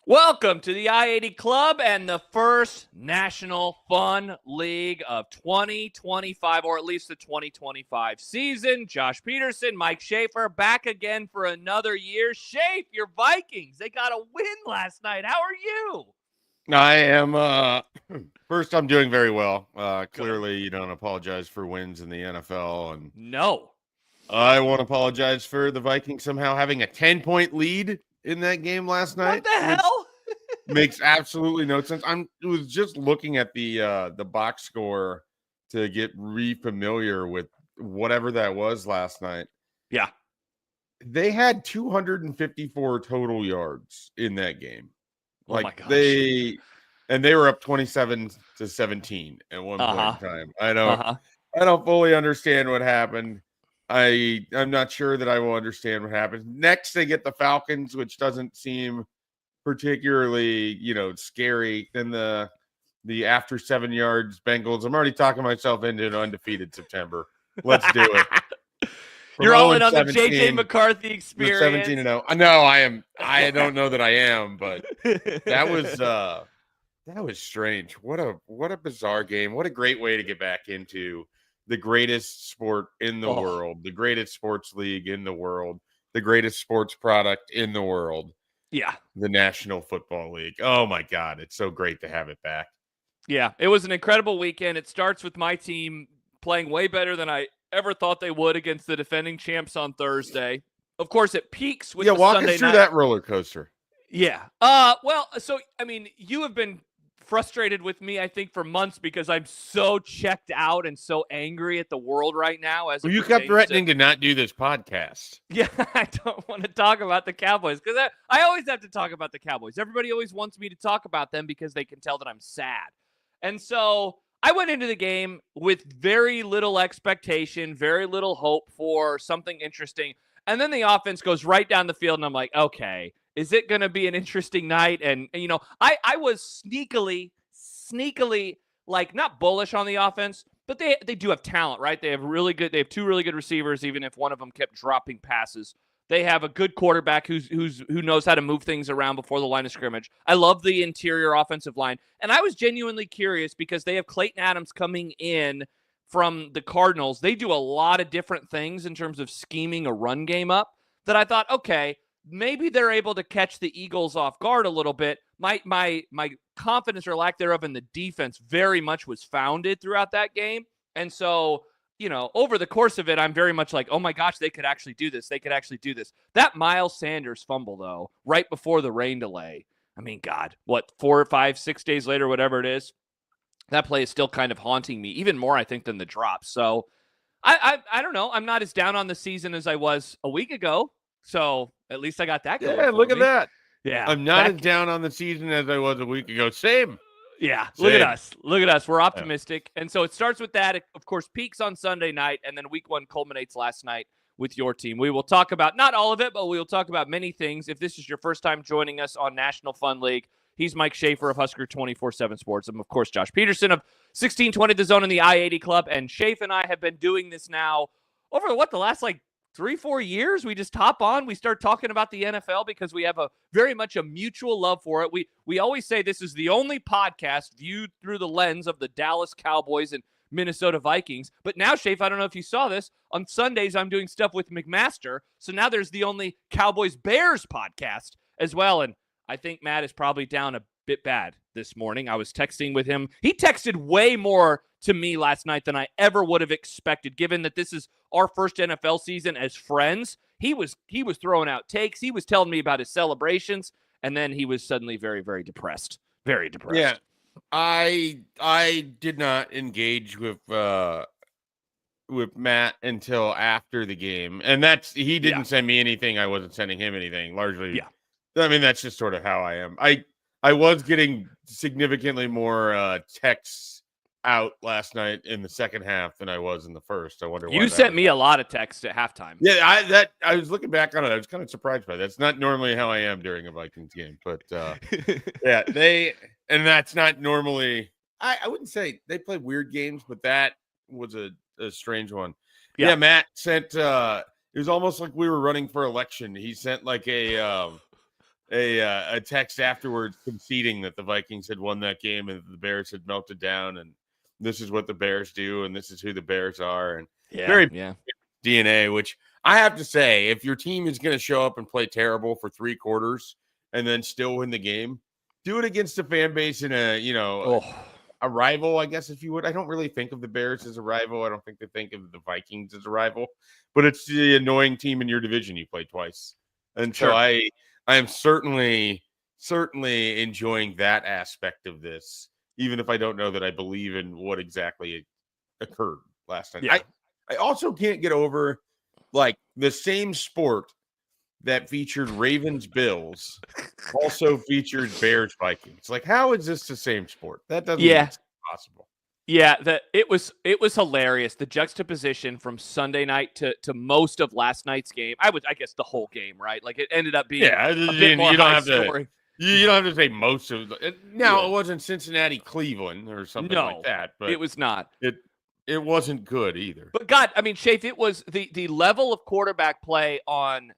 Welcome to the I-80 Club and the first National Fun League of 2025, or at least the 2025 season. Josh Peterson, Mike Schaefer, back again for another year. Schaef, your Vikings, they got a win last night. How are you? I am, first, I'm doing very well. Clearly, you don't apologize for wins in the NFL. And No. I won't apologize for the Vikings somehow having a 10-point lead in that game last night. What the hell? Makes absolutely no sense. I was just looking at the box score to get re-familiar with whatever that was last night. Yeah. They had 254 total yards in that game. Oh my gosh. They were up 27-17 at one point in time. I don't fully understand what happened. I'm not sure that I will understand what happens. Next, they get the Falcons, which doesn't seem particularly, scary. Then the after 7 yards Bengals. I'm already talking myself into an undefeated September. Let's do it. You're all in on the JJ McCarthy experience. 17-0. No, I am. I don't know that I am, but that was strange. What a bizarre game. What a great way to get back into the greatest sport in the world, the greatest sports league in the world, the greatest sports product in the world. Yeah. The National Football League. Oh my God. It's so great to have it back. Yeah, it was an incredible weekend. It starts with my team playing way better than I ever thought they would against the defending champs on Thursday. Of course, it peaks with the walk Sunday us through night. that roller coaster. Yeah. You have been frustrated with me, I think, for months because I'm so checked out and so angry at the world right now. You kept threatening to not do this podcast. Yeah, I don't want to talk about the Cowboys because I always have to talk about the Cowboys. Everybody always wants me to talk about them because they can tell that I'm sad. And so I went into the game with very little expectation, very little hope for something interesting. And then the offense goes right down the field, and I'm like, okay, is it going to be an interesting night? And I was sneakily, like, not bullish on the offense, but they do have talent, right? They have two really good receivers, even if one of them kept dropping passes. They have a good quarterback who knows how to move things around before the line of scrimmage. I love the interior offensive line. And I was genuinely curious because they have Clayton Adams coming in from the Cardinals. They do a lot of different things in terms of scheming a run game up that I thought, okay, maybe they're able to catch the Eagles off guard a little bit. My confidence or lack thereof in the defense very much was founded throughout that game. And so, over the course of it, I'm very much like, oh my gosh, they could actually do this. They could actually do this. That Miles Sanders fumble, though, right before the rain delay. I mean, God, 4 or 5, 6 days later, whatever it is, that play is still kind of haunting me, even more, I think, than the drop. So I don't know. I'm not as down on the season as I was a week ago. So at least I got that going. Yeah, look at that. Yeah. I'm not as down on the season as I was a week ago. Same. Yeah, look at us. Look at us. We're optimistic. Yeah. And so it starts with that. It, of course, peaks on Sunday night, and then week 1 culminates last night with your team. We will talk about, not all of it, but we will talk about many things. If this is your first time joining us on National Fun League, he's Mike Schaefer of Husker 24/7 Sports. I'm, of course, Josh Peterson of 1620 The Zone in the I-80 Club. And Schaef and I have been doing this now over, the last, 3-4 years. We just hop on, we start talking about the NFL because we have very much a mutual love for it. We always say this is the only podcast viewed through the lens of the Dallas Cowboys and Minnesota Vikings. But now, Schaef, I don't know if you saw this, on Sundays I'm doing stuff with McMaster, so now there's the only Cowboys Bears podcast as well. And I think Matt is probably down a bit bad this morning. I was texting with him. He texted way more to me last night than I ever would have expected, given that this is our first NFL season as friends. He was throwing out takes. He was telling me about his celebrations, and then he was suddenly very, very depressed. Very depressed. Yeah. I did not engage with Matt until after the game. And he didn't send me anything. I wasn't sending him anything, largely. Yeah. I mean, that's just sort of how I am. I was getting significantly more texts out last night in the second half than I was in the first. I wonder why. You sent me a lot of texts at halftime. Yeah, I was looking back on it. I was kind of surprised by that. That's not normally how I am during a Vikings game, but yeah, that's not normally. I wouldn't say they play weird games, but that was a strange one. Yeah, Matt sent. It was almost like we were running for election. He sent like a a text afterwards conceding that the Vikings had won that game and the Bears had melted down, and this is what the Bears do, and this is who the Bears are, and very DNA. Which I have to say, if your team is going to show up and play terrible for 3 quarters and then still win the game, do it against a fan base in a rival, I guess, if you would. I don't really think of the Bears as a rival. I don't think they think of the Vikings as a rival, but it's the annoying team in your division you play twice. And so I am certainly enjoying that aspect of this, even if I don't know that I believe in what exactly occurred last night. Yeah. I also can't get over, like, the same sport that featured Ravens Bills also featured Bears Vikings. Like, how is this the same sport? That doesn't seem possible. Yeah, it was hilarious. The juxtaposition from Sunday night to most of last night's game. I guess the whole game, right? Like, it ended up being a bit more high scoring. You don't have to say most of it. Now, it wasn't Cincinnati, Cleveland or something like that, but it was not. It wasn't good either. But God, I mean, Schaef, it was the level of quarterback play on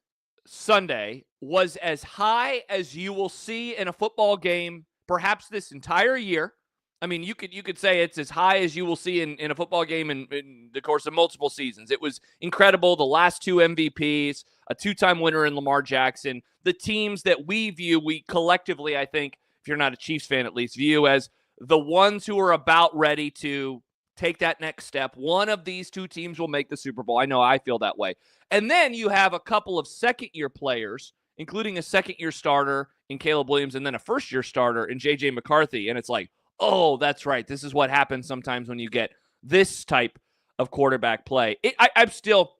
Sunday was as high as you will see in a football game, perhaps this entire year. I mean, you could say it's as high as you will see in a football game in the course of multiple seasons. It was incredible. The last 2 MVPs, a 2-time winner in Lamar Jackson, the teams that we collectively, I think, if you're not a Chiefs fan at least, view as the ones who are about ready to take that next step. One of these 2 teams will make the Super Bowl. I know I feel that way. And then you have a couple of second-year players, including a second-year starter in Caleb Williams and then a first-year starter in JJ McCarthy. And it's like, oh, that's right. This is what happens sometimes when you get this type of quarterback play. I'm still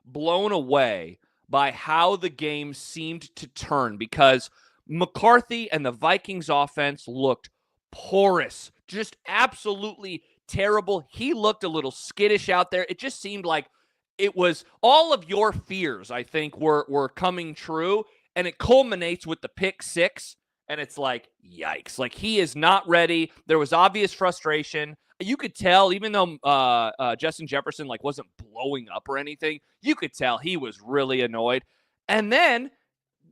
blown away by how the game seemed to turn, because McCarthy and the Vikings offense looked porous, just absolutely terrible. He looked a little skittish out there. It just seemed like it was all of your fears, I think, were coming true, and it culminates with the pick 6. And it's like, yikes. Like, he is not ready. There was obvious frustration. You could tell, even though Justin Jefferson wasn't blowing up or anything, you could tell he was really annoyed. And then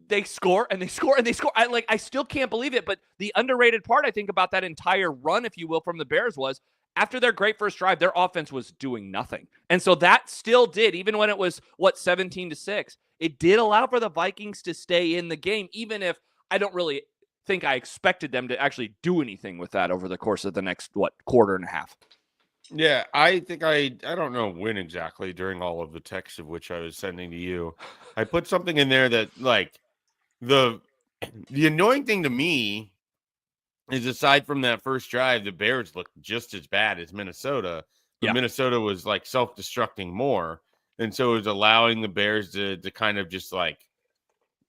they score and they score and they score. I still can't believe it. But the underrated part, I think, about that entire run, if you will, from the Bears was after their great first drive, their offense was doing nothing. And so that still did, even when it was 17-6, it did allow for the Vikings to stay in the game, even if I don't really think I expected them to actually do anything with that over the course of the next, quarter and a half. Yeah, I think I don't know when exactly during all of the texts of which I was sending to you. I put something in there that, like, the annoying thing to me is, aside from that first drive, the Bears looked just as bad as Minnesota. But Minnesota was self-destructing more. And so it was allowing the Bears to kind of just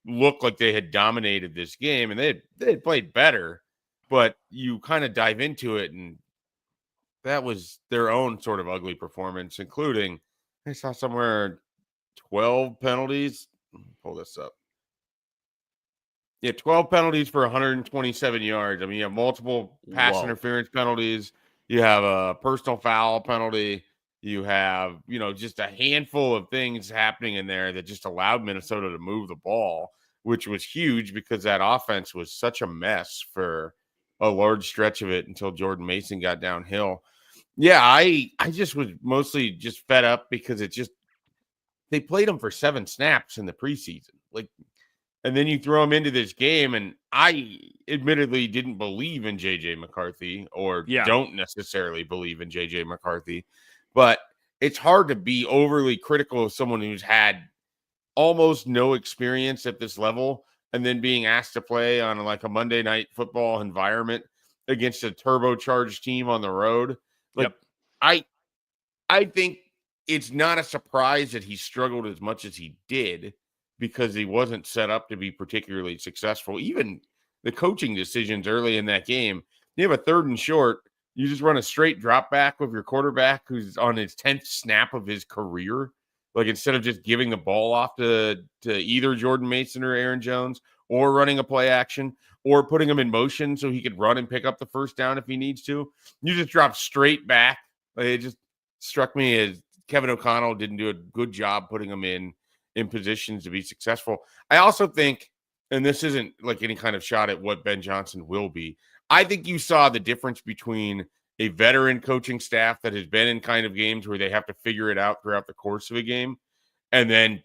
look like they had dominated this game, and they had played better, but you kind of dive into it, and that was their own sort of ugly performance, including, I saw somewhere 12 penalties. Pull this up. Yeah, 12 penalties for 127 yards. I mean, you have multiple pass interference penalties. You have a personal foul penalty. You have, just a handful of things happening in there that just allowed Minnesota to move the ball, which was huge because that offense was such a mess for a large stretch of it until Jordan Mason got downhill. Yeah, I just was mostly just fed up because they played him for 7 snaps in the preseason. And then you throw him into this game, and I admittedly didn't believe in JJ McCarthy, or don't necessarily believe in JJ McCarthy, but it's hard to be overly critical of someone who's had almost no experience at this level and then being asked to play on a Monday night football environment against a turbocharged team on the road. I think it's not a surprise that he struggled as much as he did, because he wasn't set up to be particularly successful. Even the coaching decisions early in that game, you have a 3rd and short, you just run a straight drop back with your quarterback who's on his 10th snap of his career. Instead of just giving the ball off to either Jordan Mason or Aaron Jones, or running a play action, or putting him in motion so he could run and pick up the first down if he needs to, you just drop straight back. It just struck me as Kevin O'Connell didn't do a good job putting him in in positions to be successful. I also think, and this isn't like any kind of shot at what Ben Johnson will be, I think you saw the difference between a veteran coaching staff that has been in kind of games where they have to figure it out throughout the course of a game, and then,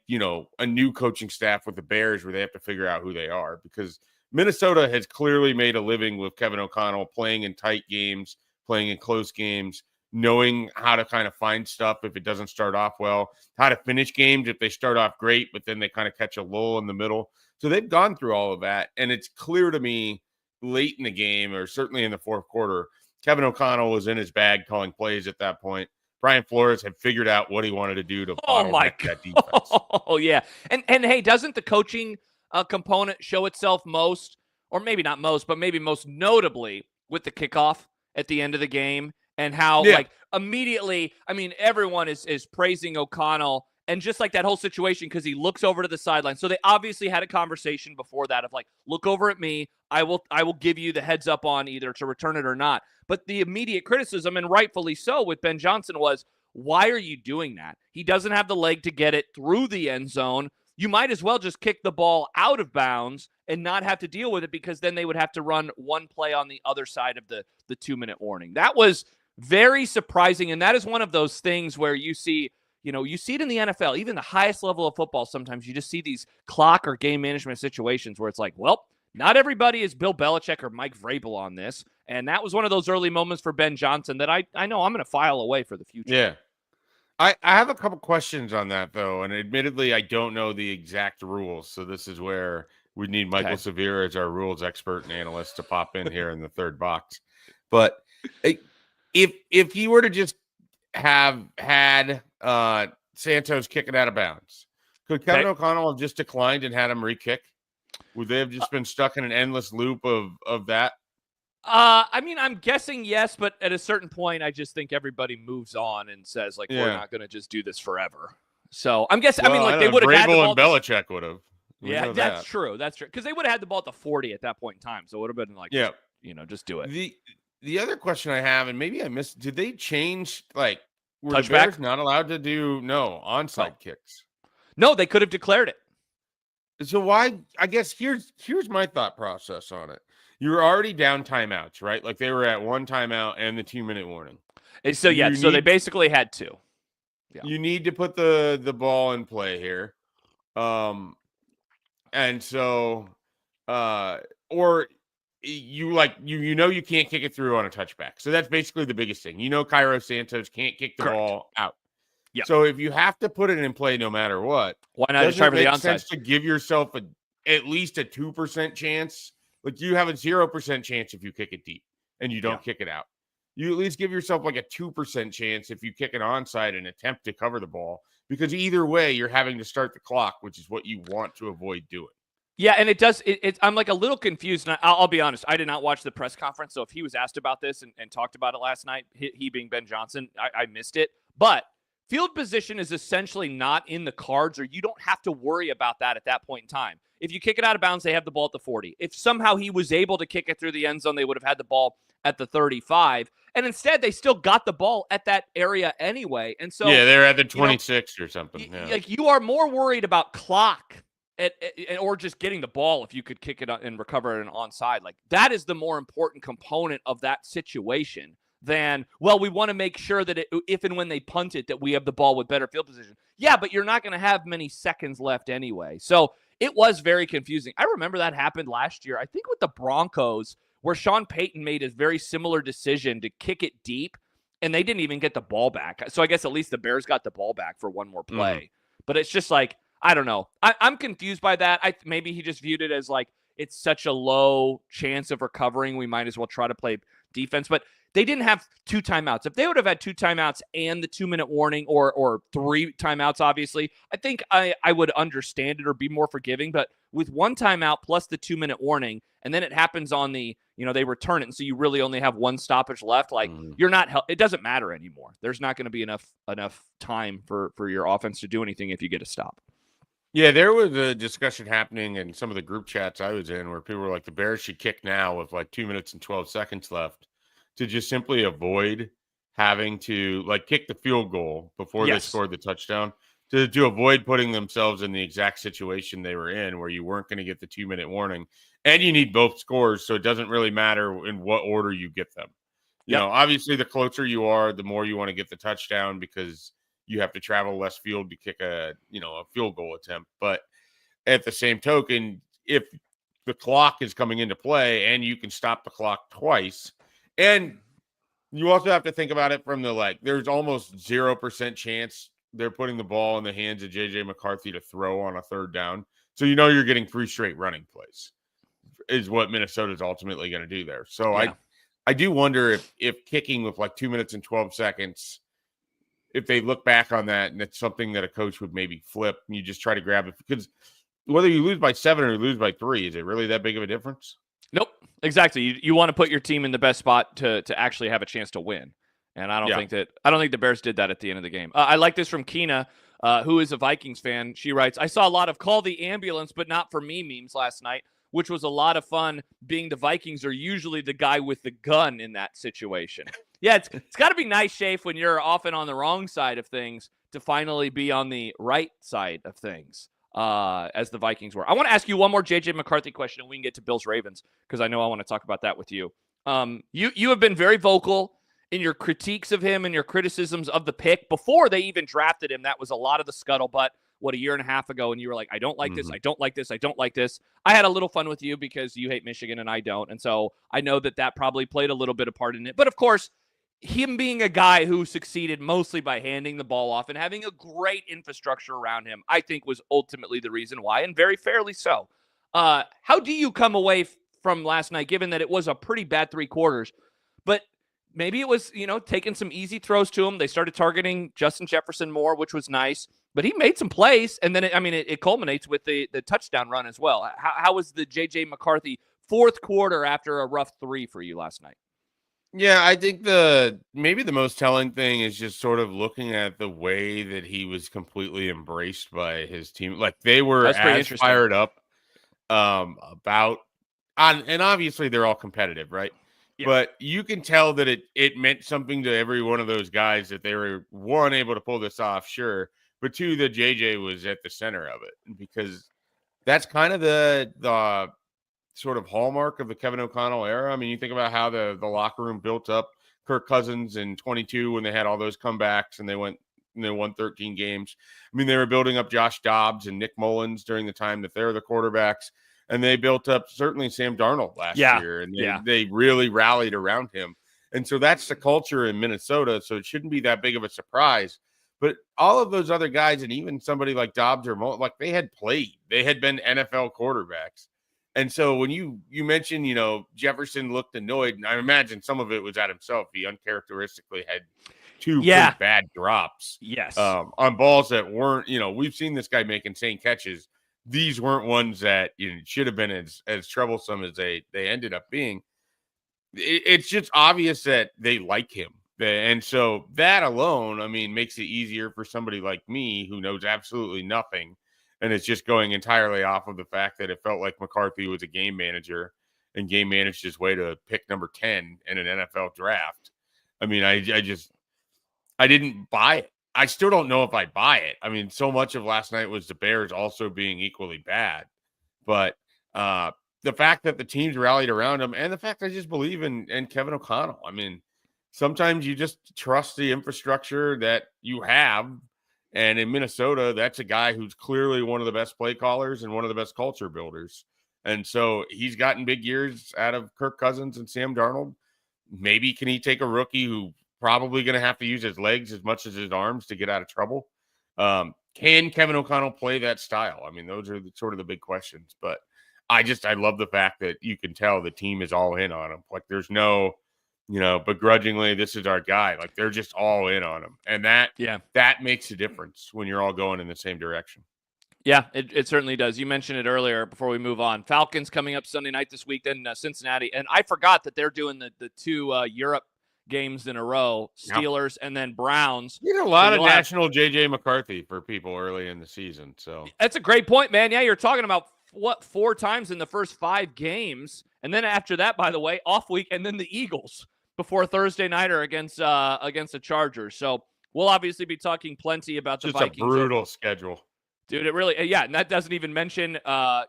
a new coaching staff with the Bears where they have to figure out who they are, because Minnesota has clearly made a living with Kevin O'Connell playing in tight games, playing in close games, knowing how to kind of find stuff if it doesn't start off well, how to finish games if they start off great, but then they kind of catch a lull in the middle. So they've gone through all of that. And it's clear to me late in the game, or certainly in the fourth quarter, Kevin O'Connell was in his bag calling plays at that point. Brian Flores had figured out what he wanted to do to bottleneck that defense. Oh, yeah. And hey, doesn't the coaching component show itself most, or maybe not most, but maybe most notably with the kickoff at the end of the game, and how like immediately, I mean, everyone is praising O'Connell, and just like that whole situation, because he looks over to the sideline. So they obviously had a conversation before that of like, look over at me. I will give you the heads up on either to return it or not. But the immediate criticism, and rightfully so, with Ben Johnson was, why are you doing that? He doesn't have the leg to get it through the end zone. You might as well just kick the ball out of bounds and not have to deal with it, because then they would have to run one play on the other side of the 2-minute warning. That was very surprising, and that is one of those things where you see it in the NFL, even the highest level of football. Sometimes you just see these clock or game management situations where it's like, well, not everybody is Bill Belichick or Mike Vrabel on this. And that was one of those early moments for Ben Johnson that I know I'm going to file away for the future. Yeah. I have a couple questions on that, though. And admittedly, I don't know the exact rules. So this is where we need Michael Severe as our rules expert and analyst to pop in here in the third box. But if he were to just have had Santos kick it out of bounds, could Kevin O'Connell have just declined and had him re-kick? Would they have just been stuck in an endless loop of that? I mean, I'm guessing yes, but at a certain point, I just think everybody moves on and says, like, we're not going to just do this forever. So I'm guessing, they would have had the ball. And Belichick would have. Yeah, that's true. That's true. Because they would have had the ball at the 40 at that point in time. So it would have been like, just do it. The other question I have, and maybe I missed, did they change, like, were touchback? The Bears not allowed to do, onside kicks? No, they could have declared it. So why, I guess here's my thought process on it. You were already down timeouts, right? Like they were at one timeout and the 2-minute warning. So so they basically had two. Yeah. You need to put the ball in play here. And so or you you can't kick it through on a touchback. So that's basically the biggest thing. Cairo Santos can't kick the ball out. Yeah. So if you have to put it in play no matter what, why not just try for the onside? Sense to give yourself at least a 2% chance. Like you have a 0% chance if you kick it deep and you don't kick it out. You at least give yourself like a 2% chance if you kick an onside and attempt to cover the ball, because either way you're having to start the clock, which is what you want to avoid doing. Yeah, and it does. I'm like a little confused. And I'll be honest, I did not watch the press conference. So if he was asked about this and talked about it last night, he being Ben Johnson, I missed it. But field position is essentially not in the cards, or you don't have to worry about that at that point in time. If you kick it out of bounds, they have the ball at the 40. If somehow he was able to kick it through the end zone, they would have had the ball at the 35. And instead, they still got the ball at that area anyway. And so they're at the 26 or something. Yeah. Like you are more worried about clock or just getting the ball if you could kick it and recover it an onside. Like that is the more important component of that situation than, well, we want to make sure that if and when they punt it, that we have the ball with better field position. Yeah, but you're not going to have many seconds left anyway. So it was very confusing. I remember that happened last year, I think with the Broncos, where Sean Payton made a very similar decision to kick it deep, and they didn't even get the ball back. So I guess at least the Bears got the ball back for one more play. Mm-hmm. But it's just like, I don't know. I'm confused by that. Maybe he just viewed it as like, it's such a low chance of recovering, we might as well try to play defense. But they didn't have two timeouts. If they would have had two timeouts and the 2-minute warning or three timeouts, obviously, I think I would understand it or be more forgiving. But with one timeout plus the 2-minute warning, and then it happens on the, they return it. And so you really only have one stoppage left. Like you're not, it doesn't matter anymore. There's not going to be enough time for your offense to do anything if you get a stop. Yeah, there was a discussion happening in some of the group chats I was in where people were like, the Bears should kick now with like 2 minutes and 12 seconds left, to just simply avoid having to like kick the field goal before they scored the touchdown. to avoid putting themselves in the exact situation they were in where you weren't going to get the 2-minute warning. And you need both scores, so it doesn't really matter in what order you get them. You know, obviously the closer you are, the more you want to get the touchdown because you have to travel less field to kick a field goal attempt. But at the same token, if the clock is coming into play and you can stop the clock twice, and you also have to think about it from there's almost 0% chance they're putting the ball in the hands of JJ McCarthy to throw on a third down. So you're getting 3 straight running plays is what Minnesota is ultimately going to do there. So I do wonder if kicking with 2 minutes and 12 seconds, if they look back on that and it's something that a coach would maybe flip and you just try to grab it, because whether you lose by 7 or you lose by 3, is it really that big of a difference? Nope. Exactly. You want to put your team in the best spot to actually have a chance to win. And I don't think the Bears did that at the end of the game. I like this from Keena, who is a Vikings fan. She writes, I saw a lot of call the ambulance, but not for me memes last night, which was a lot of fun, being the Vikings are usually the guy with the gun in that situation. Yeah, it's got to be nice, Schaef, when you're often on the wrong side of things to finally be on the right side of things, as the Vikings were. I want to ask you one more JJ McCarthy question, and we can get to Bills-Ravens, because I know I want to talk about that with you. You have been very vocal in your critiques of him and your criticisms of the pick before they even drafted him. That was a lot of the scuttlebutt, a year and a half ago, and you were like, I don't like this, I don't like this, I don't like this. I had a little fun with you because you hate Michigan and I don't, and so I know that probably played a little bit of part in it. But of course, him being a guy who succeeded mostly by handing the ball off and having a great infrastructure around him, I think was ultimately the reason why, and very fairly so. How do you come away from last night, given that it was a pretty bad 3 quarters, but maybe it was, taking some easy throws to him. They started targeting Justin Jefferson more, which was nice, but he made some plays, and then it culminates with the touchdown run as well. How was the JJ McCarthy fourth quarter after a rough 3 for you last night? Yeah, I think maybe the most telling thing is just sort of looking at the way that he was completely embraced by his team. Like they were as fired up about and obviously they're all competitive, right? Yeah. But you can tell that it meant something to every one of those guys that they were, one, able to pull this off, sure, but 2, that JJ was at the center of it, because that's kind of the sort of hallmark of the Kevin O'Connell era. I mean, you think about how the locker room built up. Kirk Cousins in 22 when they had all those comebacks and they won 13 games. I mean, they were building up Josh Dobbs and Nick Mullins during the time that they're the quarterbacks. And they built up certainly Sam Darnold last year, and they really rallied around him. And so that's the culture in Minnesota, so it shouldn't be that big of a surprise. But all of those other guys, and even somebody like Dobbs or Mullins, they had played. They had been NFL quarterbacks. And so when you mentioned, Jefferson looked annoyed, and I imagine some of it was at himself. He uncharacteristically had 2 pretty bad drops. Yes. On balls that weren't, we've seen this guy make insane catches. These weren't ones that should have been as troublesome as they ended up being. It's just obvious that they like him. And so that alone, makes it easier for somebody like me who knows absolutely nothing. And it's just going entirely off of the fact that it felt like McCarthy was a game manager and game managed his way to pick number 10 in an NFL draft. I didn't buy it. I still don't know if I buy it. So much of last night was the Bears also being equally bad. But the fact that the teams rallied around him, and the fact I just believe in Kevin O'Connell. Sometimes you just trust the infrastructure that you have. And in Minnesota, that's a guy who's clearly one of the best play callers and one of the best culture builders. And so he's gotten big years out of Kirk Cousins and Sam Darnold. Maybe can he take a rookie who probably going to have to use his legs as much as his arms to get out of trouble? Can Kevin O'Connell play that style? Those are sort of the big questions. But I love the fact that you can tell the team is all in on him. There's no, begrudgingly, this is our guy. They're just all in on him. And that makes a difference when you're all going in the same direction. Yeah, it certainly does. You mentioned it earlier before we move on. Falcons coming up Sunday night this week, then Cincinnati. And I forgot that they're doing the 2 Europe games in a row, Steelers and then Browns. You get a lot of national JJ McCarthy for people early in the season. So that's a great point, man. Yeah, you're talking about 4 times in the first 5 games. And then after that, by the way, off week, and then the Eagles before Thursday nighter against the Chargers. So we'll obviously be talking plenty about the Vikings. Just a brutal schedule. Dude, it really, yeah, and that doesn't even mention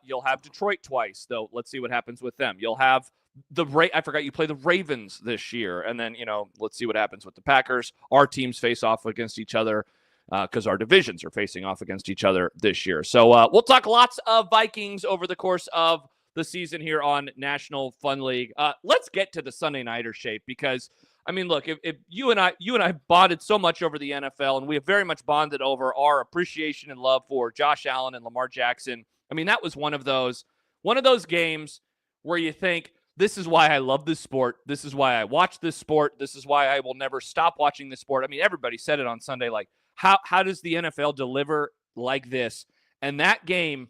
you'll have Detroit twice, though. Let's see what happens with them. You'll have I forgot you play the Ravens this year, and then, let's see what happens with the Packers. Our teams face off against each other because our divisions are facing off against each other this year. So we'll talk lots of Vikings over the course of the season here on National Fun League. Let's get to the Sunday Nighter, Schaef, because I mean, look, if you and I bonded so much over the NFL, and we have very much bonded over our appreciation and love for Josh Allen and Lamar Jackson. I mean, that was one of those games where you think, this is why I love this sport. This is why I watch this sport. This is why I will never stop watching this sport. I mean, everybody said it on Sunday, like, how does the NFL deliver like this? And that game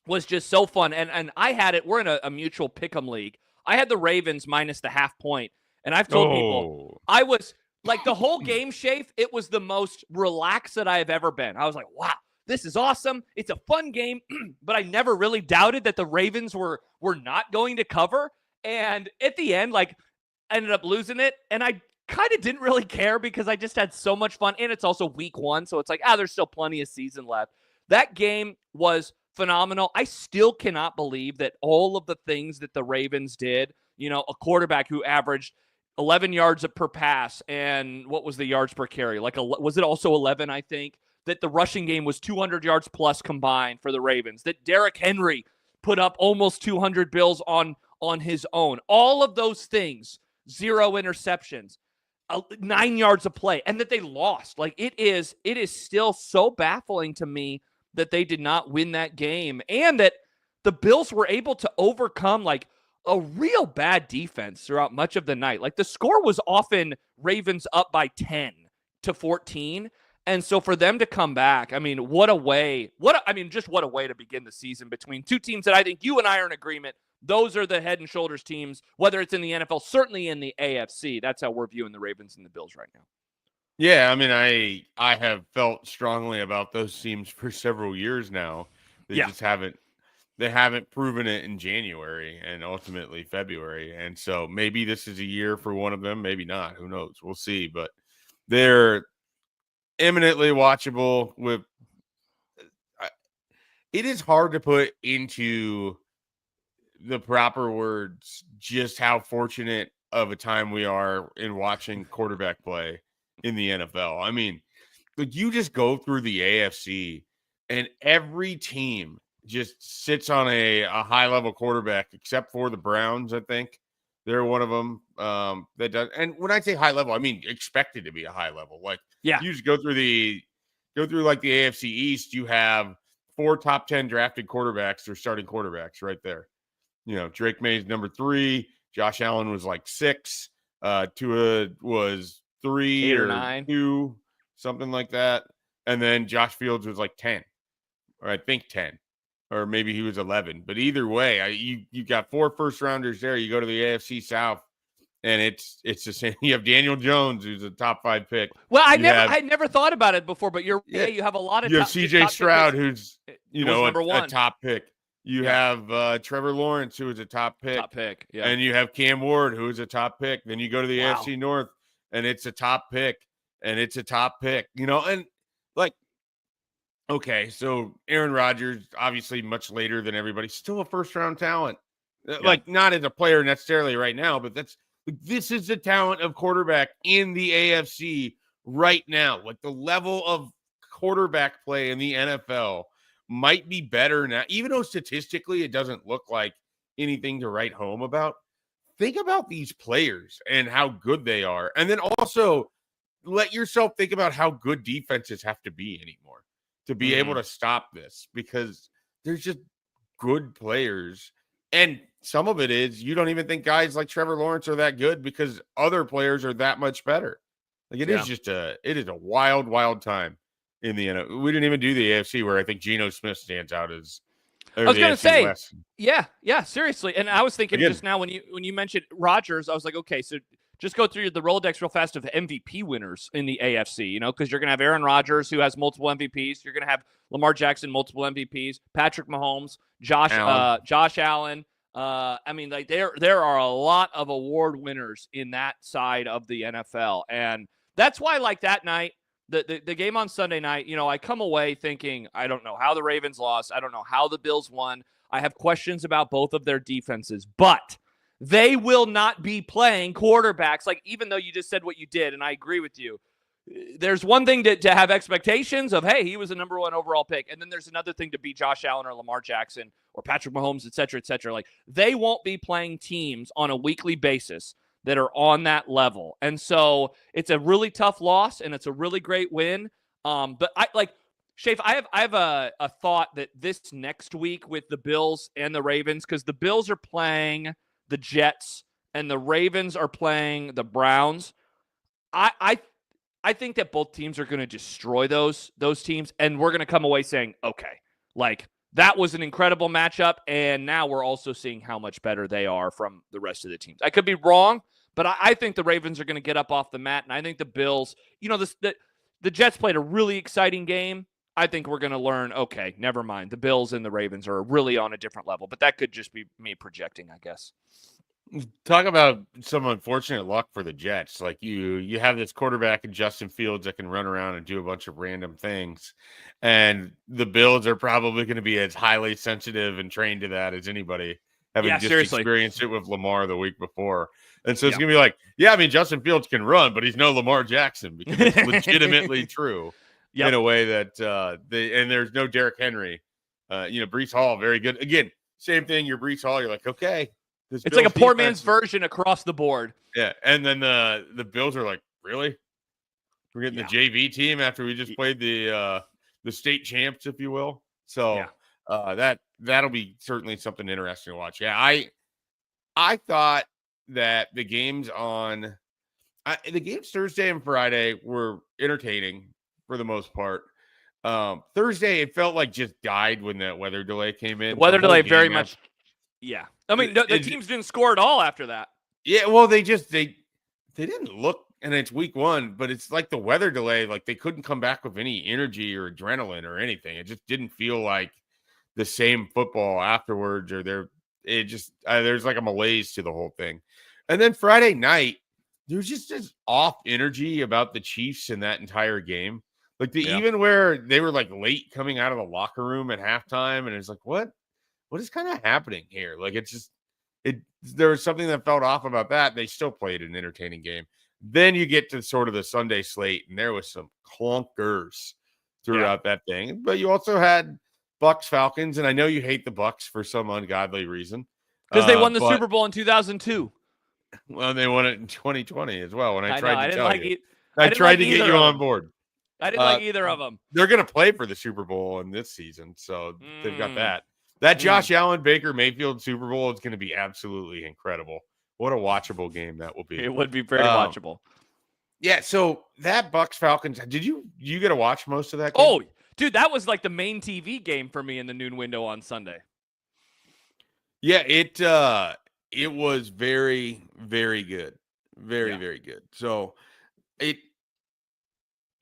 was just so fun. And I had it. We're in a mutual pick'em league. I had the Ravens minus the half point. And I've told people, I was like, the whole game, Schaef, it was the most relaxed that I have ever been. I was like, wow, this is awesome. It's a fun game. But I never really doubted that the Ravens were not going to cover. And at the end, like, I ended up losing it. And I kind of didn't really care because I just had so much fun. And it's also week 1. So it's like, there's still plenty of season left. That game was phenomenal. I still cannot believe that all of the things that the Ravens did, a quarterback who averaged 11 yards per pass, and what was the yards per carry? Was it also 11, I think? That the rushing game was 200 yards plus combined for the Ravens. That Derrick Henry put up almost 200 bills on his own. All of those things, 0 interceptions, 9 yards of play, and that they lost. Like, it is still so baffling to me that they did not win that game, and that the Bills were able to overcome, like, a real bad defense throughout much of the night. Like, the score was often Ravens up by 10-14. And so for them to come back, I mean, just what a way to begin the season between two teams that I think you and I are in agreement. Those are the head and shoulders teams, whether it's in the NFL, certainly in the AFC. That's how we're viewing the Ravens and the Bills right now. Yeah, I mean, I have felt strongly about those teams for several years now. They haven't proven it in January and ultimately February. And so maybe this is a year for one of them, maybe not. Who knows? We'll see. But they're eminently watchable. It is hard to put into the proper words just how fortunate of a time we are in watching quarterback play in the NFL. I mean, like, you just go through the AFC and every team just sits on a high-level quarterback, except for the Browns, I think. They're one of them that does. And when I say high level, I mean expected to be a high level. Like, you just go through like the AFC East, you have 4 top 10 drafted quarterbacks or starting quarterbacks right there. Drake May's number 3. Josh Allen was like 6. Tua was 3 or 9, 2, something like that. And then Josh Fields was like 10, or I think 10. Or maybe he was 11. But either way, you got 4 first rounders there. You go to the AFC South, and it's the same. You have Daniel Jones, who's a top 5 pick. Well, I never thought about it before, but you have a lot of. You have CJ Stroud, who's number 1, a top pick. You have Trevor Lawrence, who is a top pick. Yeah. And you have Cam Ward, who is a top pick. Then you go to the AFC North, and it's a top pick, and it's a top pick. And like. Okay, so Aaron Rodgers, obviously much later than everybody, still a first-round talent. Like, not as a player necessarily right now, but this is the talent of quarterback in the AFC right now. Like, the level of quarterback play in the NFL might be better now, even though statistically it doesn't look like anything to write home about. Think about these players and how good they are, and then also let yourself think about how good defenses have to be anymore to be able to stop this, because there's just good players. And some of it is you don't even think guys like Trevor Lawrence are that good because other players are that much better. Like, it is a wild, wild time in the NFL. We didn't even do the AFC, where I think Geno Smith stands out as. I was going to say, West. Yeah, seriously. And I was thinking just now when you mentioned Rodgers, I was like, okay, so just go through the Rolodex real fast of MVP winners in the AFC, because you're going to have Aaron Rodgers, who has multiple MVPs. You're going to have Lamar Jackson, multiple MVPs. Patrick Mahomes, Josh Allen. I mean, like, there are a lot of award winners in that side of the NFL. And that's why, like, that night, the game on Sunday night, I come away thinking, I don't know how the Ravens lost. I don't know how the Bills won. I have questions about both of their defenses, but they will not be playing quarterbacks. Like, even though you just said what you did, and I agree with you, there's one thing to have expectations of, hey, he was a number 1 overall pick. And then there's another thing to be Josh Allen or Lamar Jackson or Patrick Mahomes, et cetera, et cetera. Like, they won't be playing teams on a weekly basis that are on that level. And so it's a really tough loss and it's a really great win. But Schaef, I have a thought that this next week with the Bills and the Ravens, because the Bills are playing the Jets and the Ravens are playing the Browns. I think that both teams are going to destroy those teams, and we're going to come away saying, okay, like, that was an incredible matchup, and now we're also seeing how much better they are from the rest of the teams. I could be wrong, but I think the Ravens are going to get up off the mat, and I think the Bills, the Jets played a really exciting game. I think we're going to learn, okay, never mind. The Bills and the Ravens are really on a different level, but that could just be me projecting, I guess. Talk about some unfortunate luck for the Jets. Like, you have this quarterback in Justin Fields that can run around and do a bunch of random things. And the Bills are probably going to be as highly sensitive and trained to that as anybody, having experienced it with Lamar the week before. And so it's going to be like, Justin Fields can run, but he's no Lamar Jackson, because it's legitimately true in a way that and there's no Derrick Henry. Breece Hall, very good. Again, same thing. You're Breece Hall. You're like, okay. It's Bills like a poor man's version across the board. Yeah, and then the Bills are like, really? We're getting the JV team after we just played the state champs, if you will. So that'll be certainly something interesting to watch. Yeah, I thought that the games Thursday and Friday were entertaining for the most part. Thursday, it felt like just died when that weather delay came in. The weather delay very much. Yeah. I mean, the teams didn't score at all after that. Yeah, well, they didn't look, and it's week 1, but it's like the weather delay, like they couldn't come back with any energy or adrenaline or anything. It just didn't feel like the same football afterwards, or there's like a malaise to the whole thing. And then Friday night, there's just this off energy about the Chiefs in that entire game. Like, even where they were like late coming out of the locker room at halftime, and it's like, what is kind of happening here? Like, there was something that felt off about that. They still played an entertaining game. Then you get to sort of the Sunday slate, and there was some clunkers throughout that thing. But you also had Bucs Falcons, and I know you hate the Bucs for some ungodly reason. Because they won the Super Bowl in 2002. Well, they won it in 2020 as well. When I tried to tell you. I tried to get you on board. I didn't like either of them. They're going to play for the Super Bowl in this season, so they've got that. That Josh Allen, Baker Mayfield Super Bowl is going to be absolutely incredible. What a watchable game that will be. It would be very watchable. Yeah, so that Bucs Falcons, did you get to watch most of that game? Oh, dude, that was like the main TV game for me in the noon window on Sunday. Yeah, it was very, very good. Very, very good. So it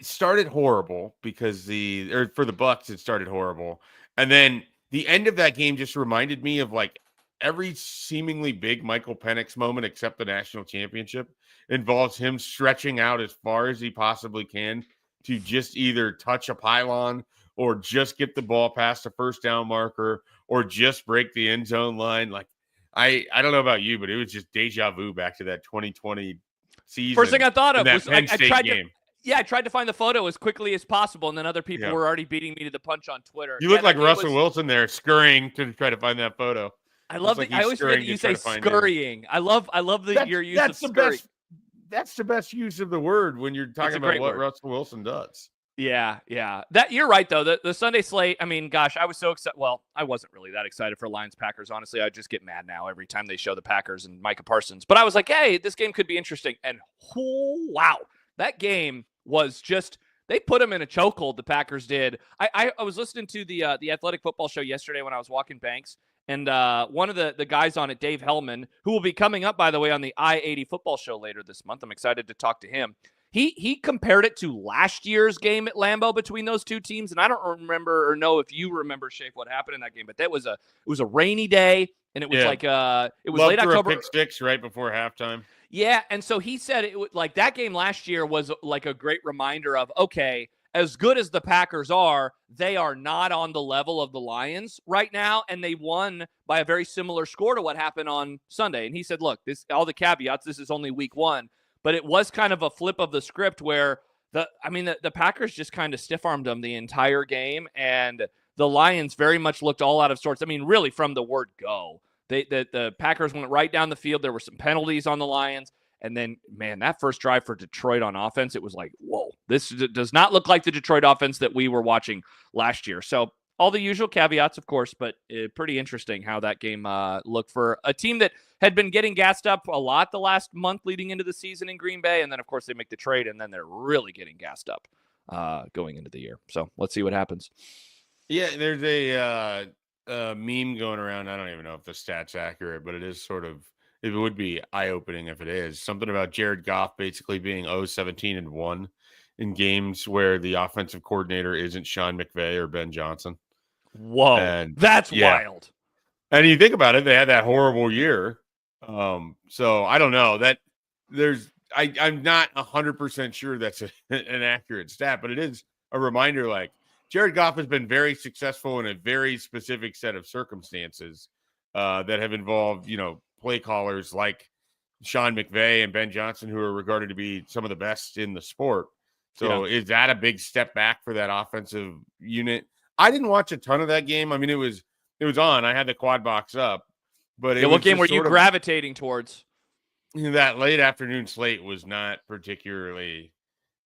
started horrible because for the Bucs, it started horrible. And then the end of that game just reminded me of like every seemingly big Michael Penix moment except the national championship involves him stretching out as far as he possibly can to just either touch a pylon or just get the ball past a first down marker or just break the end zone line. Like, I don't know about you, but it was just deja vu back to that 2020 season. First thing I thought of was Penn State game. I tried to find the photo as quickly as possible, and then other people were already beating me to the punch on Twitter. You look like Russell Wilson there, scurrying to try to find that photo. I love I always forget that you say scurrying. I love your use of scurrying. That's the best use of the word when you're talking about what Russell Wilson does. Yeah. That you're right though. The Sunday slate. I mean, gosh, I was so excited. Well, I wasn't really that excited for Lions Packers. Honestly, I just get mad now every time they show the Packers and Micah Parsons. But I was like, hey, this game could be interesting. And wow, that game was just. They put them in a chokehold. The Packers did. I was listening to the Athletic Football Show yesterday when I was walking Banks, and one of the guys on it, Dave Hellman, who will be coming up, by the way, on the I-80 Football Show later this month. I'm excited to talk to him. He compared it to last year's game at Lambeau between those two teams, and I don't remember or know if you remember, Schaef, what happened in that game, but it was a rainy day, and it was it was Love late threw October. A pick six right before halftime. Yeah, and so he said it like that game last year was like a great reminder of, okay, as good as the Packers are, they are not on the level of the Lions right now, and they won by a very similar score to what happened on Sunday. And he said, look, this all the caveats, this is only week 1, but it was kind of a flip of the script where the Packers just kind of stiff-armed them the entire game, and the Lions very much looked all out of sorts. I mean, really from the word go. The Packers went right down the field. There were some penalties on the Lions. And then, man, that first drive for Detroit on offense, it was like, whoa, this does not look like the Detroit offense that we were watching last year. So all the usual caveats, of course, but pretty interesting how that game looked for a team that had been getting gassed up a lot the last month leading into the season in Green Bay. And then, of course, they make the trade, and then they're really getting gassed up going into the year. So let's see what happens. Yeah, there's a meme going around. I don't even know if the stat's accurate, but it is sort of, it would be eye-opening if it is. Something about Jared Goff basically being 0-17-1 in games where the offensive coordinator isn't Sean McVay or Ben Johnson. Whoa, and that's wild. And you think about it, they had that horrible year. So I don't know that I'm not 100% sure that's an accurate stat, but it is a reminder. Like, Jared Goff has been very successful in a very specific set of circumstances that have involved, play callers like Sean McVay and Ben Johnson, who are regarded to be some of the best in the sport. So is that a big step back for that offensive unit? I didn't watch a ton of that game. I mean, it was on. I had the quad box up, but what game were you gravitating towards? That late afternoon slate was not particularly.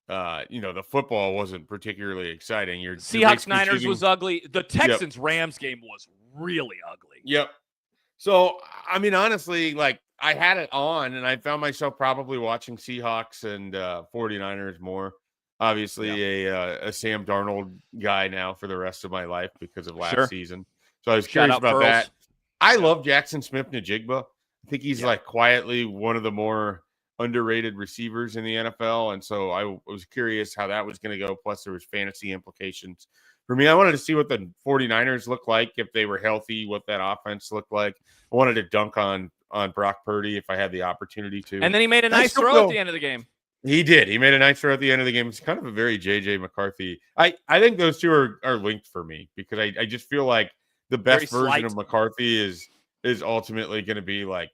The football wasn't particularly exciting. Seahawks Niners was ugly. The Texans Rams game was really ugly. Yep. So, I mean, honestly, like, I had it on and I found myself probably watching Seahawks and 49ers more. Obviously, a Sam Darnold guy now for the rest of my life because of last season. So I was curious about that. I love Jackson Smith-Njigba. I think he's like quietly one of the more underrated receivers in the NFL. And so I was curious how that was going to go. Plus, there was fantasy implications. For me, I wanted to see what the 49ers looked like if they were healthy, what that offense looked like. I wanted to dunk on Brock Purdy if I had the opportunity to. And then he made a nice throw at the end of the game. He did. He made a nice throw at the end of the game. It's kind of a very JJ McCarthy. I think those two are linked for me because I just feel like the best version of McCarthy is ultimately going to be like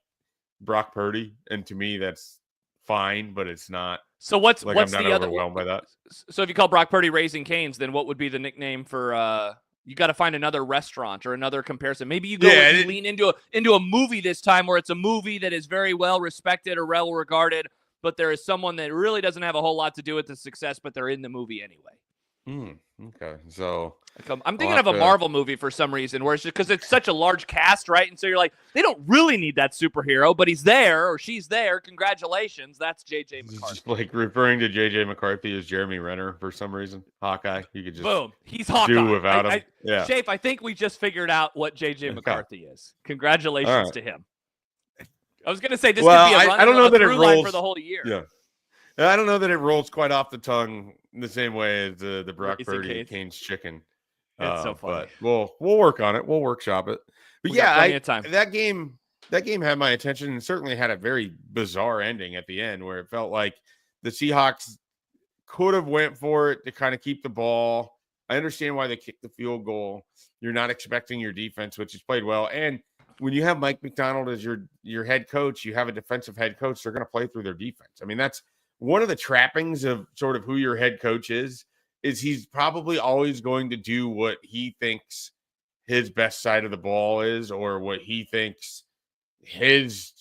Brock Purdy. And to me, that's fine, but it's not. So what's I'm not the overwhelmed by that. So if you call Brock Purdy Raising Cane's, then what would be the nickname for you got to find another restaurant or another comparison. Maybe you go and lean into a movie this time where it's a movie that is very well respected or well regarded, but there is someone that really doesn't have a whole lot to do with the success, but they're in the movie anyway. Okay. So I'm thinking of a Marvel movie for some reason where it's just because it's such a large cast, right? And so you're like, they don't really need that superhero, but he's there or she's there. Congratulations. That's JJ McCarthy. Just like referring to JJ McCarthy as Jeremy Renner for some reason. Hawkeye. You could just boom. He's Hawkeye. Do without him. Schaef, I think we just figured out what JJ McCarthy is. Congratulations to him. I was going to say this could be a run, I don't know that it rolls rolls for the whole year. Yeah. I don't know that it rolls quite off the tongue the same way as the Brock Purdy and Cane's chicken. It's so funny. But we'll work on it. We'll workshop it. But that game had my attention and certainly had a very bizarre ending at the end where it felt like the Seahawks could have went for it to kind of keep the ball. I understand why they kicked the field goal. You're not expecting your defense, which has played well. And when you have Mike Macdonald as your head coach, you have a defensive head coach, they're going to play through their defense. I mean, that's one of the trappings of sort of who your head coach is he's probably always going to do what he thinks his best side of the ball is or what he thinks his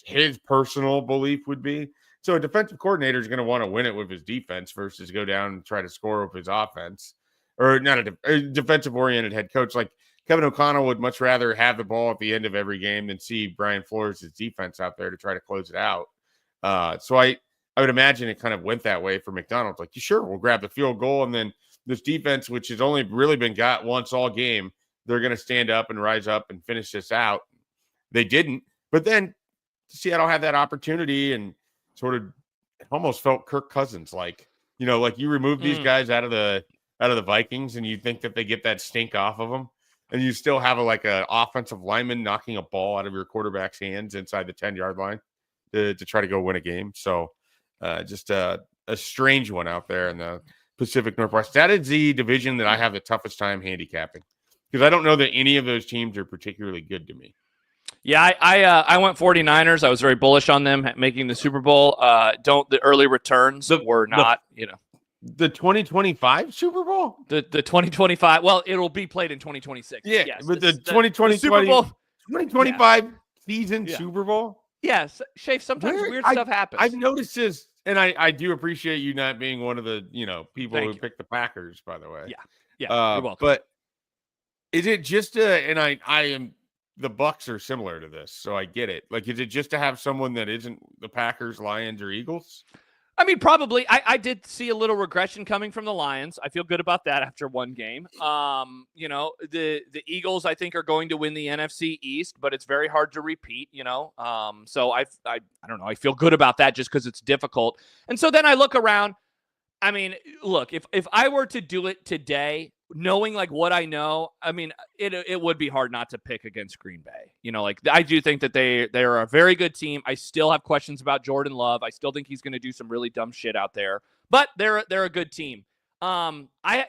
personal belief would be. So a defensive coordinator is going to want to win it with his defense versus go down and try to score with his offense. Or not a defensive-oriented head coach. Like Kevin O'Connell would much rather have the ball at the end of every game than see Brian Flores' defense out there to try to close it out. So I would imagine it kind of went that way for McDonald's. Like, sure, we'll grab the field goal, and then this defense, which has only really been got once all game, they're going to stand up and rise up and finish this out. They didn't. But then Seattle had that opportunity and sort of almost felt Kirk Cousins like, like you remove these guys out of the Vikings and you think that they get that stink off of them. and you still have a offensive lineman knocking a ball out of your quarterback's hands inside the 10-yard line to try to go win a game. So just a strange one out there in the Pacific Northwest. That is the division that I have the toughest time handicapping because I don't know that any of those teams are particularly good to me. Yeah, I went 49ers. I was very bullish on them making the Super Bowl. The early returns were not, The 2025 Super Bowl? The 2025. Well, it'll be played in 2026. Yeah, yes, but the 2025 season Super Bowl? Yes, Schaef, sometimes weird stuff happens. I've noticed this, and I do appreciate you not being one of the people who pick the Packers, by the way. Yeah, you're welcome. But is it just and I am the Bucs are similar to this, so I get it. Like, is it just to have someone that isn't the Packers, Lions, or Eagles? I mean, probably. I did see a little regression coming from the Lions. I feel good about that after one game. The Eagles, I think, are going to win the NFC East, but it's very hard to repeat, So I don't know. I feel good about that just because it's difficult. And so then I look around. I mean, look, if I were to do it today, knowing what I know, I mean, it would be hard not to pick against Green Bay. I do think that they are a very good team. I still have questions about Jordan Love. I still think he's going to do some really dumb shit out there, but they're a good team. You and I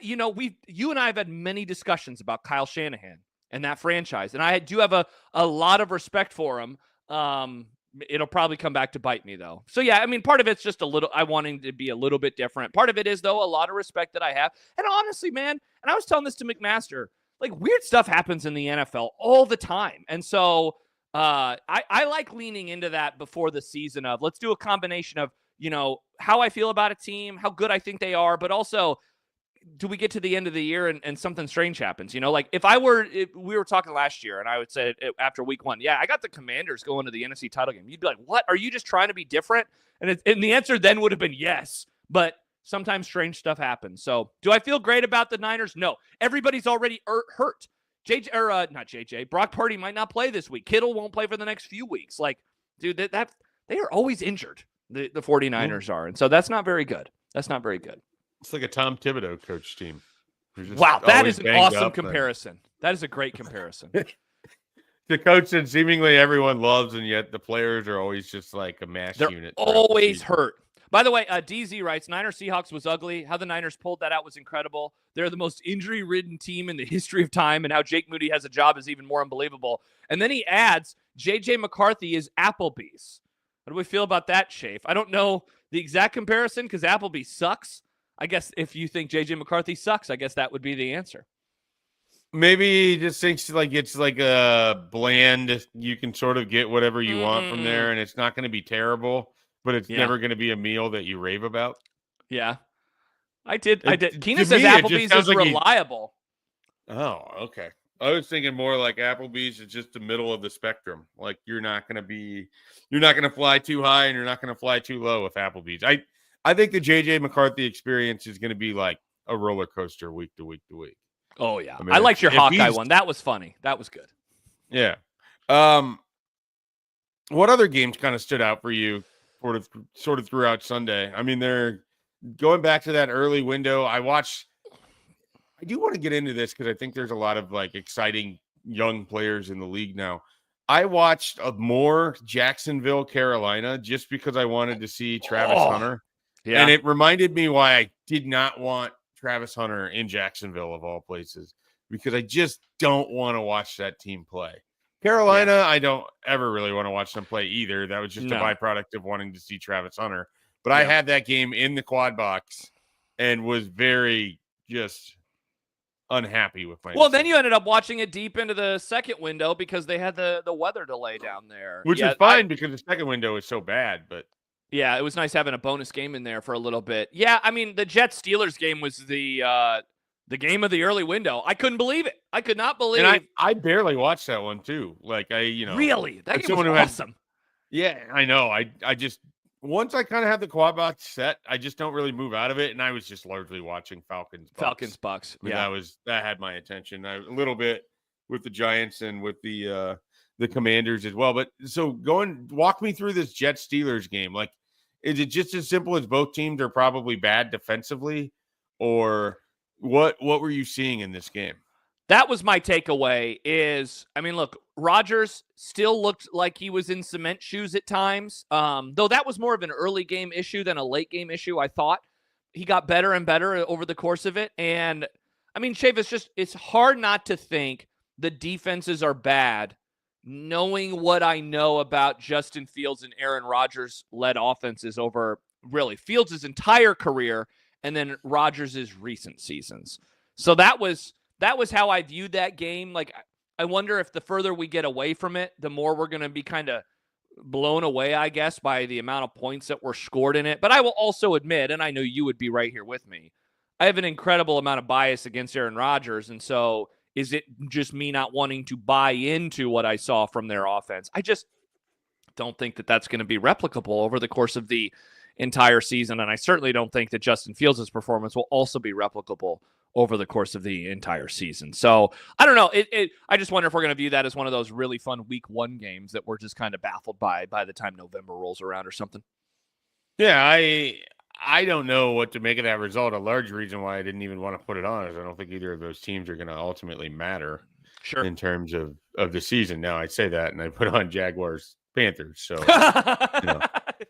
have had many discussions about Kyle Shanahan and that franchise, and I do have a lot of respect for him. It'll probably come back to bite me, though. So, yeah, I mean, part of it's just I wanting to be a little bit different. Part of it is, though, a lot of respect that I have. And honestly, man, and I was telling this to McMaster, weird stuff happens in the NFL all the time. And so I like leaning into that before the season of let's do a combination of, how I feel about a team, how good I think they are, but also do we get to the end of the year and something strange happens? If we were talking last year and I would say after week 1, yeah, I got the Commanders going to the NFC title game. You'd be like, what? Are you just trying to be different? And the answer then would have been yes, but sometimes strange stuff happens. So do I feel great about the Niners? No. Everybody's already hurt. Not JJ. Brock Purdy might not play this week. Kittle won't play for the next few weeks. Dude, they are always injured. The 49ers are. And so that's not very good. That's not very good. It's like a Tom Thibodeau coach team. Wow, that is an awesome comparison. That is a great comparison. The coach that seemingly everyone loves, and yet the players are always just like a mash unit. They're always hurt. By the way, DZ writes, Niners Seahawks was ugly. How the Niners pulled that out was incredible. They're the most injury-ridden team in the history of time, and how Jake Moody has a job is even more unbelievable. And then he adds, JJ McCarthy is Applebee's. How do we feel about that, Schaef? I don't know the exact comparison because Applebee's sucks. I guess if you think JJ McCarthy sucks, I guess that would be the answer. Maybe he just thinks it's like a bland, you can sort of get whatever you want from there, and it's not going to be terrible, but it's never going to be a meal that you rave about. Yeah. I did. Keenan says Applebee's is reliable. Oh, okay. I was thinking more like Applebee's is just the middle of the spectrum. Like you're not going to fly too high and you're not going to fly too low with Applebee's. I think the JJ McCarthy experience is going to be like a roller coaster week to week to week. Oh, yeah. I liked your Hawkeye one. That was funny. That was good. Yeah. What other games kind of stood out for you sort of throughout Sunday? I mean, they're going back to that early window. I do want to get into this because I think there's a lot of exciting young players in the league now. I watched more Jacksonville, Carolina, just because I wanted to see Travis Hunter. Yeah. And it reminded me why I did not want Travis Hunter in Jacksonville of all places, because I just don't want to watch that team play. Carolina, I don't ever really want to watch them play either. That was just a byproduct of wanting to see Travis Hunter. But I had that game in the quad box and was very just unhappy with my decision. Then you ended up watching it deep into the second window because they had the weather delay down there. Which is fine because the second window is so bad, but yeah, it was nice having a bonus game in there for a little bit. Yeah, I mean, the Jets-Steelers game was the game of the early window. I couldn't believe it. I could not believe it. And I barely watched that one, too. Really? That game was awesome. Yeah, I know. I just, once I kind of have the quad box set, I just don't really move out of it, and I was just largely watching Falcons, Bucs. Yeah. That had my attention. A little bit with the Giants and with the Commanders as well. But so walk me through this Jets-Steelers game. Is it just as simple as both teams are probably bad defensively, or what were you seeing in this game? That was my takeaway is, I mean, look, Rodgers still looked like he was in cement shoes at times, though that was more of an early game issue than a late game issue, I thought. He got better and better over the course of it. And, I mean, Schaef, it's hard not to think the defenses are bad, knowing what I know about Justin Fields and Aaron Rodgers-led offenses over, really, Fields' entire career and then Rodgers' recent seasons. So that was how I viewed that game. Like, I wonder if the further we get away from it, the more we're going to be kind of blown away, I guess, by the amount of points that were scored in it. But I will also admit, and I know you would be right here with me, I have an incredible amount of bias against Aaron Rodgers. And so is it just me not wanting to buy into what I saw from their offense? I just don't think that that's going to be replicable over the course of the entire season. And I certainly don't think that Justin Fields' performance will also be replicable over the course of the entire season. So I don't know. I just wonder if we're going to view that as one of those really fun week 1 games that we're just kind of baffled by the time November rolls around or something. Yeah, I don't know what to make of that result. A large reason why I didn't even want to put it on is I don't think either of those teams are going to ultimately matter in terms of the season. Now I say that and I put on Jaguars Panthers. So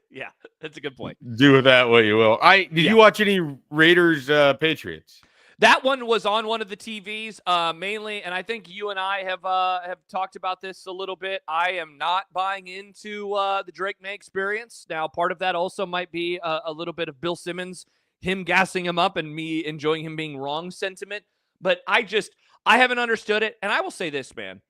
yeah, that's a good point. Do with that what you will. Did you watch any Raiders Patriots? That one was on one of the TVs mainly, and I think you and I have talked about this a little bit. I am not buying into the Drake May experience. Now, part of that also might be a little bit of Bill Simmons, him gassing him up and me enjoying him being wrong sentiment. But I haven't understood it. And I will say this, man.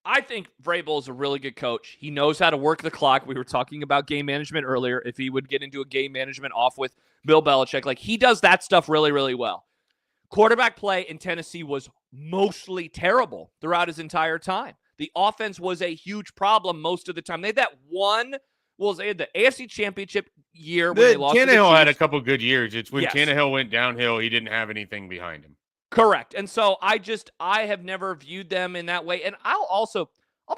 I think Vrabel is a really good coach. He knows how to work the clock. We were talking about game management earlier. If he would get into a game management off with Bill Belichick, like he does that stuff really, really well. Quarterback play in Tennessee was mostly terrible throughout his entire time. The offense was a huge problem most of the time. They had that one, they had the AFC Championship year when they lost to the Tannehill Chiefs. Had a couple good years. It's when Tannehill went downhill, he didn't have anything behind him. Correct. And so I have never viewed them in that way. And I'll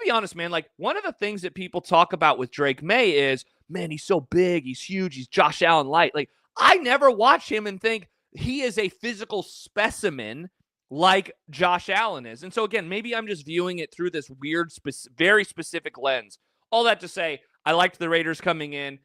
be honest, man, like one of the things that people talk about with Drake May is, man, he's so big, he's huge, he's Josh Allen light. Like I never watch him and think, he is a physical specimen like Josh Allen is. And so, again, maybe I'm just viewing it through this weird, very specific lens. All that to say, I liked the Raiders coming in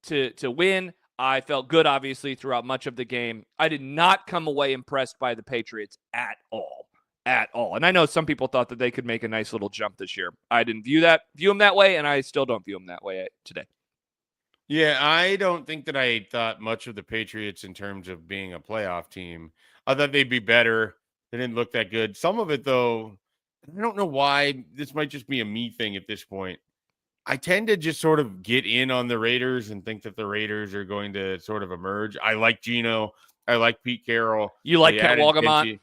to win. I felt good, obviously, throughout much of the game. I did not come away impressed by the Patriots at all. At all. And I know some people thought that they could make a nice little jump this year. I didn't view them that way, and I still don't view them that way today. Yeah, I don't think that I thought much of the Patriots in terms of being a playoff team. I thought they'd be better. They didn't look that good. Some of it, though, I don't know why. This might just be a me thing at this point. I tend to just sort of get in on the Raiders and think that the Raiders are going to sort of emerge. I like Geno. I like Pete Carroll. You like Kent Walgamont?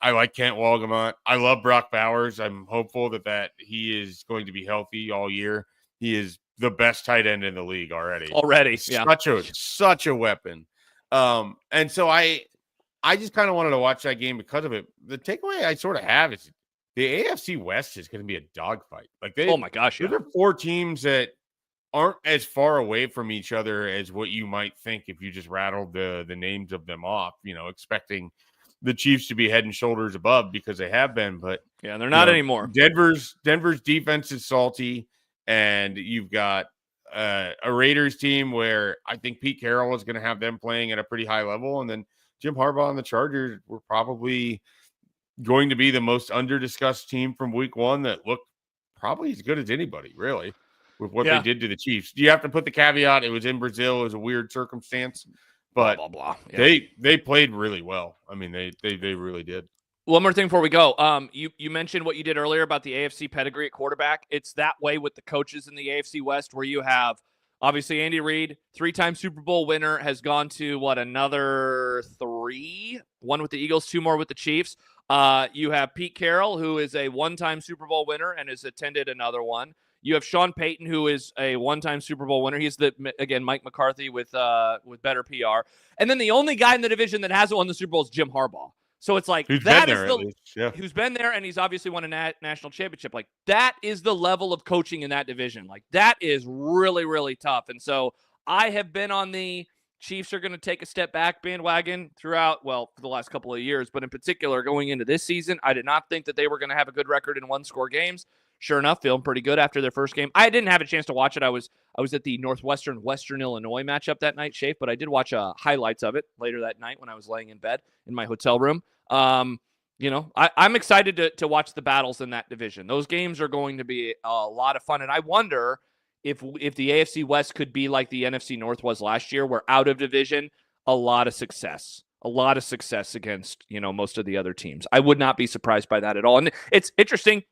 I like Kent Walgamont. I love Brock Bowers. I'm hopeful that he is going to be healthy all year. He is the best tight end in the league already. Yeah. Such a weapon. And so I just kind of wanted to watch that game because of it. The takeaway I sort of have is the AFC West is going to be a dogfight. Like oh my gosh, those are 4 teams that aren't as far away from each other as what you might think if you just rattled the names of them off, expecting the Chiefs to be head and shoulders above because they have been, but yeah, they're not anymore. Denver's defense is salty. And you've got a Raiders team where I think Pete Carroll is going to have them playing at a pretty high level. And then Jim Harbaugh and the Chargers were probably going to be the most under-discussed team from week 1 that looked probably as good as anybody, really, with what they did to the Chiefs. You have to put the caveat, it was in Brazil. It was a weird circumstance. But yeah. They played really well. I mean, they really did. One more thing before we go. You mentioned what you did earlier about the AFC pedigree at quarterback. It's that way with the coaches in the AFC West where you have, obviously, Andy Reid, 3-time Super Bowl winner, has gone to, another 3? 1 with the Eagles, 2 more with the Chiefs. You have Pete Carroll, who is a 1-time Super Bowl winner and has attended another one. You have Sean Payton, who is a 1-time Super Bowl winner. He's Mike McCarthy with better PR. And then the only guy in the division that hasn't won the Super Bowl is Jim Harbaugh. So it's like who's been there, and he's obviously won a national championship. Like that is the level of coaching in that division. Like that is really, really tough. And so I have been on the Chiefs are going to take a step back bandwagon throughout, well, for the last couple of years, but in particular going into this season. I did not think that they were going to have a good record in one-score games. Sure enough, feeling pretty good after their first game. I didn't have a chance to watch it. I was at the Northwestern-Western Illinois matchup that night, Schaef, but I did watch highlights of it later that night when I was laying in bed in my hotel room. I'm excited to watch the battles in that division. Those games are going to be a lot of fun, and I wonder if the AFC West could be like the NFC North was last year, where out of division, a lot of success against, most of the other teams. I would not be surprised by that at all. And it's interesting.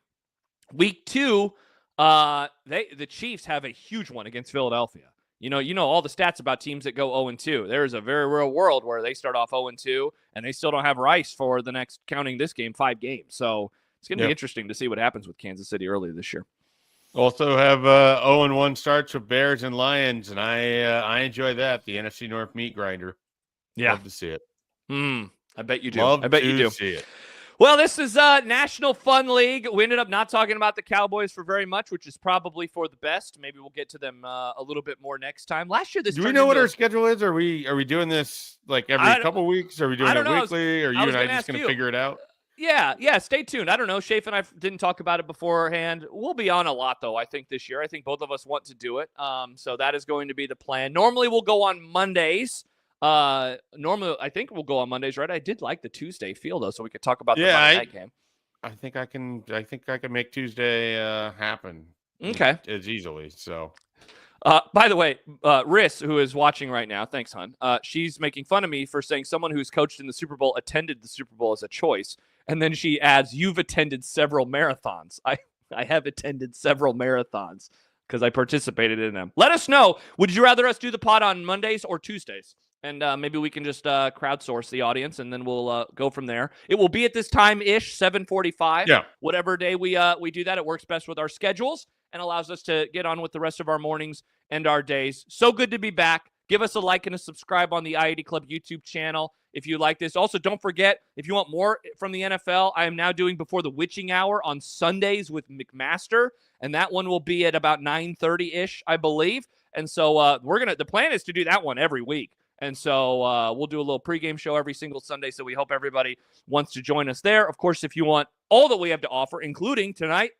Week 2, the Chiefs have a huge one against Philadelphia. You know all the stats about teams that go 0-2. There is a very real world where they start off 0-2 and they still don't have Rice for the next, counting this game, 5 games. So it's going to be interesting to see what happens with Kansas City earlier this year. Also have 0-1 starts with Bears and Lions, and I enjoy that. The NFC North meat grinder. Yeah, love to see it. I bet you do. Love I bet you do. See it. Well, this is National Fun League. We ended up not talking about the Cowboys for very much, which is probably for the best. Maybe we'll get to them a little bit more next time. Last year, do we know what our schedule is? Are we doing this like every couple weeks? Are we doing it weekly? Are you and I just going to figure it out? Yeah. Stay tuned. I don't know. Schaef and I didn't talk about it beforehand. We'll be on a lot, though, I think, this year. I think both of us want to do it. So that is going to be the plan. Normally, we'll go on Mondays. Normally, I think we'll go on Mondays, right? I did like the Tuesday feel, though, so we could talk about the Monday night game. I think I can make Tuesday happen. Okay. As easily, so. By the way, Riss, who is watching right now, thanks, hon. She's making fun of me for saying someone who's coached in the Super Bowl attended the Super Bowl as a choice. And then she adds, you've attended several marathons. I have attended several marathons because I participated in them. Let us know. Would you rather us do the pod on Mondays or Tuesdays? And maybe we can just crowdsource the audience, and then we'll go from there. It will be at this time-ish, 7:45. Yeah. Whatever day we do that, it works best with our schedules and allows us to get on with the rest of our mornings and our days. So good to be back. Give us a like and a subscribe on the I-80 Club YouTube channel if you like this. Also, don't forget, if you want more from the NFL, I am now doing Before the Witching Hour on Sundays with McMaster, and that one will be at about 9:30-ish, I believe. And so the plan is to do that one every week. And so we'll do a little pregame show every single Sunday, so we hope everybody wants to join us there. Of course, if you want all that we have to offer, including tonight,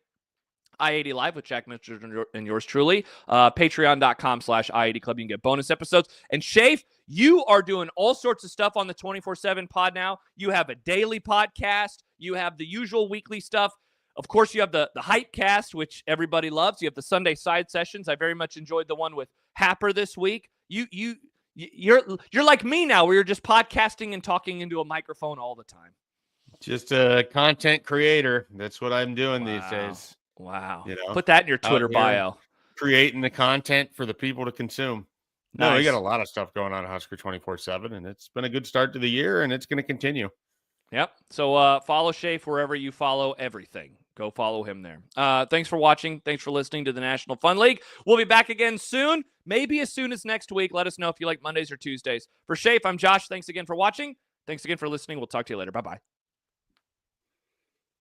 I-80 Live with Jack Mitchell and yours truly, patreon.com/I-80 Club. You can get bonus episodes. And Schaef, you are doing all sorts of stuff on the 24/7 pod now. You have a daily podcast. You have the usual weekly stuff. Of course, you have the Hype Cast, which everybody loves. You have the Sunday side sessions. I very much enjoyed the one with Happer this week. You're like me now, where you're just podcasting and talking into a microphone all the time. Just a content creator. That's what I'm doing these days. Wow. Put that in your Twitter bio. Creating the content for the people to consume. Nice. No, we got a lot of stuff going on at Husker 24/7, and it's been a good start to the year, and it's going to continue. Yep. So follow Schaef wherever you follow everything. Go follow him there. Thanks for watching. Thanks for listening to the National Fun League. We'll be back again soon, maybe as soon as next week. Let us know if you like Mondays or Tuesdays. For Schaef, I'm Josh. Thanks again for watching. Thanks again for listening. We'll talk to you later. Bye-bye.